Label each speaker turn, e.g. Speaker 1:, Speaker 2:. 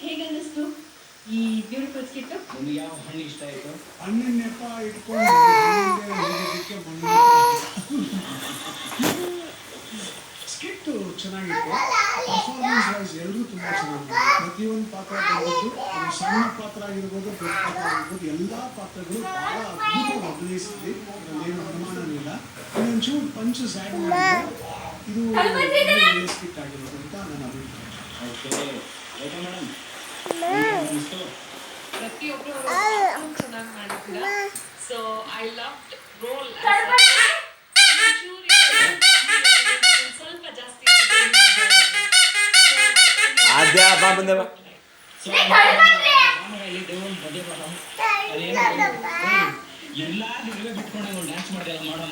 Speaker 1: ಹೇಗನ್ನಿಸ್ತು ಈ beautiful skit?
Speaker 2: ನಿಮ್ಗೆ ಯಾವ ಹಣ್ಣು ಇಷ್ಟ ಆಯ್ತು?
Speaker 3: ಹಣ್ಣಿನ ನೆಪ ಇಟ್ಕೊಂಡು ಸ್ಕಿಟ್ ಚೆನ್ನಾಗಿತ್ತು. ಪರ್ಫಾರ್ಮೆನ್ಸ್ ವೈಸ್ ಎಲ್ಲರೂ ತುಂಬಾ ಚೆನ್ನಾಗಿತ್ತು. ಪ್ರತಿಯೊಂದು ಪಾತ್ರ ಬಂದಿದ್ದು ಅದು ಸಣ್ಣ ಪಾತ್ರ ಆಗಿರ್ಬೋದು, ದೊಡ್ಡ ಪಾತ್ರ ಆಗಿರ್ಬೋದು, ಎಲ್ಲಾ ಪಾತ್ರಗಳು ಬಹಳ ಅದ್ಭುತವಾಗಿ ಅಭಿನಯಿಸಿದ್ವಿ. ಏನು ಅನುಮಾನವಿಲ್ಲ. ಇನ್ನೊಂಚೂರು ಪಂಚಸ್ ಆ್ಯಡ್ ಮಾಡಿದ್ರೆ ಇದು ಒಳ್ಳೆ ಸ್ಕಿಟ್ ಆಗಿರೋದು ಅಂತ ನನ್ನ ಅಭಿಪ್ರಾಯ.
Speaker 2: ಓಕೆ ಮೇಡಮ್,
Speaker 1: ಪ್ರತಿಯೊಬ್ಬರು ಚೆನ್ನಾಗಿ ಮಾಡಿದ್ದೀರಾ. ಸೊ ಐ ಲವ್ ರೋಲ್ ಸ್ವಲ್ಪ ಜಾಸ್ತಿ
Speaker 4: ಆದ್ಯ ಬಾ ಬಂದೆ ಬಾ.
Speaker 2: ಎಲ್ಲಾರು ಬಿಟ್ಕೊಂಡಾಗ ಡ್ಯಾನ್ಸ್ ಮಾಡಿ ಮಾಡೋಣ.